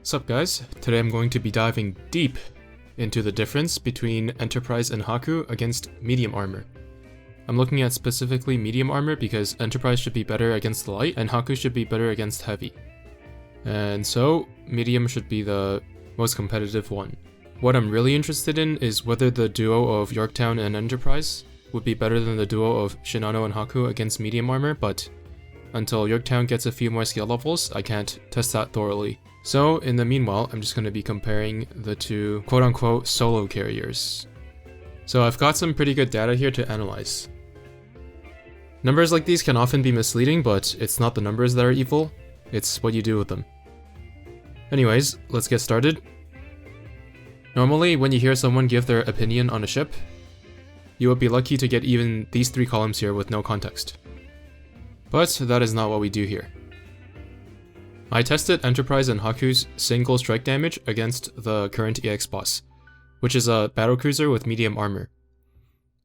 Sup guys, today I'm going to be diving deep into the difference between Enterprise and Haku against medium armor. I'm looking at specifically medium armor because Enterprise should be better against the light and Haku should be better against heavy. And so, medium should be the most competitive one. What I'm really interested in is whether the duo of Yorktown and Enterprise would be better than the duo of Shinano and Haku against medium armor, but until Yorktown gets a few more skill levels, I can't test that thoroughly. So, in the meanwhile, I'm just going to be comparing the two quote-unquote solo carriers. So I've got some pretty good data here to analyze. Numbers like these can often be misleading, but it's not the numbers that are evil, it's what you do with them. Anyways, let's get started. Normally, when you hear someone give their opinion on a ship, you would be lucky to get even these three columns here with no context. But that is not what we do here. I tested Enterprise and Haku's single strike damage against the current EX boss, which is a battlecruiser with medium armor.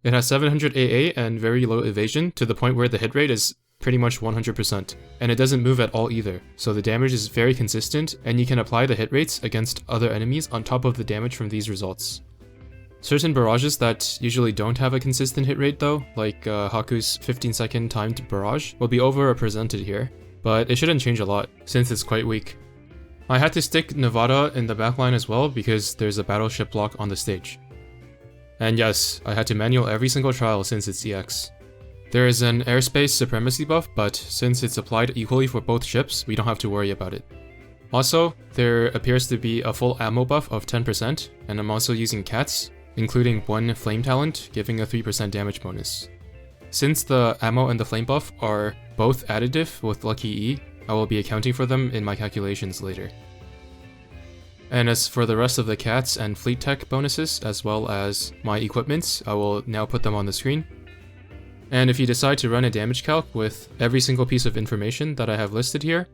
It has 700 AA and very low evasion to the point where the hit rate is pretty much 100%, and it doesn't move at all either, so the damage is very consistent and you can apply the hit rates against other enemies on top of the damage from these results. Certain barrages that usually don't have a consistent hit rate though, like Haku's 15-second timed barrage, will be overrepresented here, but it shouldn't change a lot, since it's quite weak. I had to stick Nevada in the backline as well because there's a battleship block on the stage. And yes, I had to manual every single trial since it's EX. There is an airspace supremacy buff, but since it's applied equally for both ships, we don't have to worry about it. Also, there appears to be a full ammo buff of 10%, and I'm also using cats, including one flame talent, giving a 3% damage bonus. Since the ammo and the flame buff are both additive with Lucky E, I will be accounting for them in my calculations later. And as for the rest of the cats and fleet tech bonuses, as well as my equipments, I will now put them on the screen. And if you decide to run a damage calc with every single piece of information that I have listed here,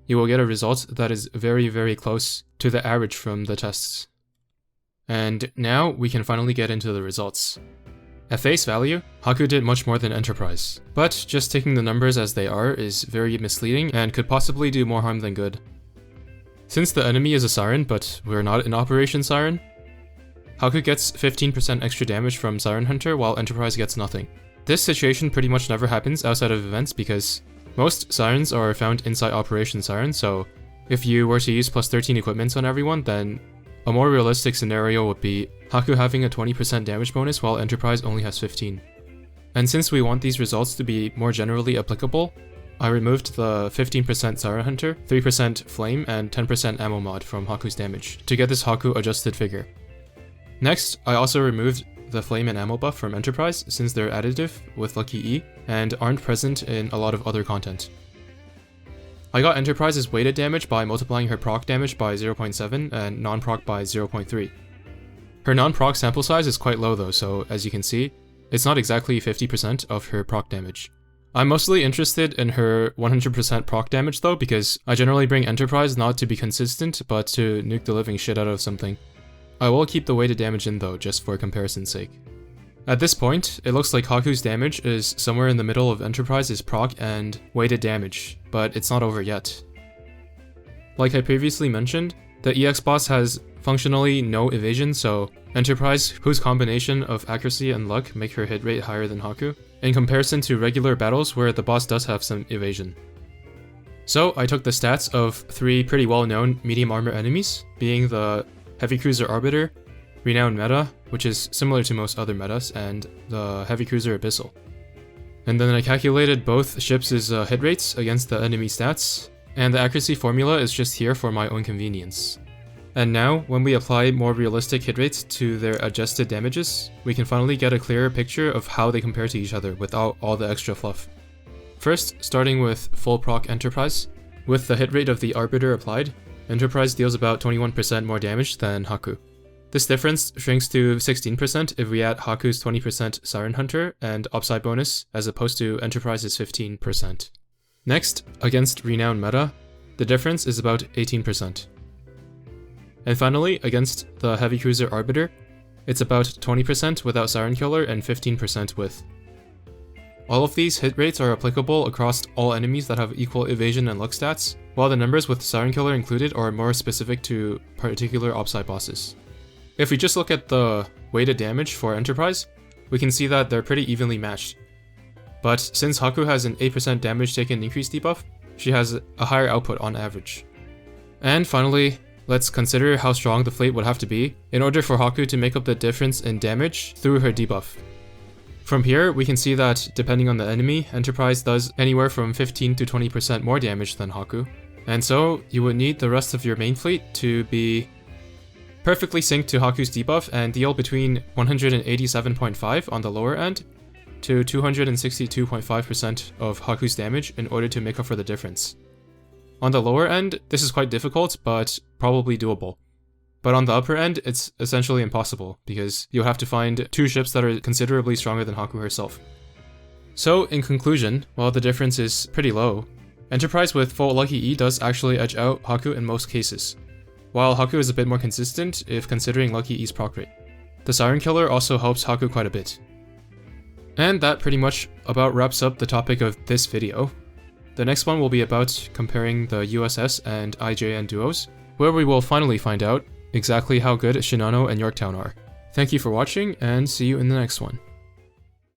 you will get a result that is very close to the average from the tests. And now we can finally get into the results. At face value, Haku did much more than Enterprise, but just taking the numbers as they are is very misleading and could possibly do more harm than good. Since the enemy is a Siren, but we're not in Operation Siren, Haku gets 15% extra damage from Siren Hunter while Enterprise gets nothing. This situation pretty much never happens outside of events because most Sirens are found inside Operation Siren, so if you were to use plus 13 equipments on everyone, then a more realistic scenario would be Haku having a 20% damage bonus while Enterprise only has 15. And since we want these results to be more generally applicable, I removed the 15% Siren Hunter, 3% Flame, and 10% Ammo mod from Haku's damage to get this Haku adjusted figure. Next, I also removed the Flame and Ammo buff from Enterprise since they're additive with Lucky E and aren't present in a lot of other content. I got Enterprise's weighted damage by multiplying her proc damage by 0.7 and non-proc by 0.3. Her non-proc sample size is quite low though, so as you can see, it's not exactly 50% of her proc damage. I'm mostly interested in her 100% proc damage though, because I generally bring Enterprise not to be consistent, but to nuke the living shit out of something. I will keep the weighted damage in though, just for comparison's sake. At this point, it looks like Haku's damage is somewhere in the middle of Enterprise's proc and weighted damage, but it's not over yet. Like I previously mentioned, the EX boss has functionally no evasion, so Enterprise, whose combination of accuracy and luck make her hit rate higher than Haku, in comparison to regular battles where the boss does have some evasion. So I took the stats of three pretty well-known medium armor enemies, being the Heavy Cruiser Arbiter, Renowned Meta, which is similar to most other metas, and the Heavy Cruiser Abyssal. And then I calculated both ships' hit rates against the enemy stats, and the accuracy formula is just here for my own convenience. And now, when we apply more realistic hit rates to their adjusted damages, we can finally get a clearer picture of how they compare to each other without all the extra fluff. First, starting with full proc Enterprise, with the hit rate of the Arbiter applied, Enterprise deals about 21% more damage than Haku. This difference shrinks to 16% if we add Haku's 20% Siren Hunter and upside bonus, as opposed to Enterprise's 15%. Next, against Renowned Meta, the difference is about 18%. And finally, against the Heavy Cruiser Arbiter, it's about 20% without Siren Killer and 15% with. All of these hit rates are applicable across all enemies that have equal evasion and luck stats, while the numbers with Siren Killer included are more specific to particular Opsai bosses. If we just look at the weighted damage for Enterprise, we can see that they're pretty evenly matched. But since Haku has an 8% damage taken increase debuff, she has a higher output on average. And finally, let's consider how strong the Flayed would have to be in order for Haku to make up the difference in damage through her debuff. From here, we can see that depending on the enemy, Enterprise does anywhere from 15 to 20% more damage than Haku. And so, you would need the rest of your main fleet to be perfectly synced to Haku's debuff and deal between 187.5 on the lower end to 262.5% of Haku's damage in order to make up for the difference. On the lower end, this is quite difficult, but probably doable. But on the upper end, it's essentially impossible, because you'll have to find 2 ships that are considerably stronger than Haku herself. So, in conclusion, while the difference is pretty low, Enterprise with full Lucky E does actually edge out Haku in most cases, while Haku is a bit more consistent if considering Lucky E's proc rate. The Siren Killer also helps Haku quite a bit. And that pretty much about wraps up the topic of this video. The next one will be about comparing the USS and IJN duos, where we will finally find out exactly how good Shinano and Yorktown are. Thank you for watching, and see you in the next one.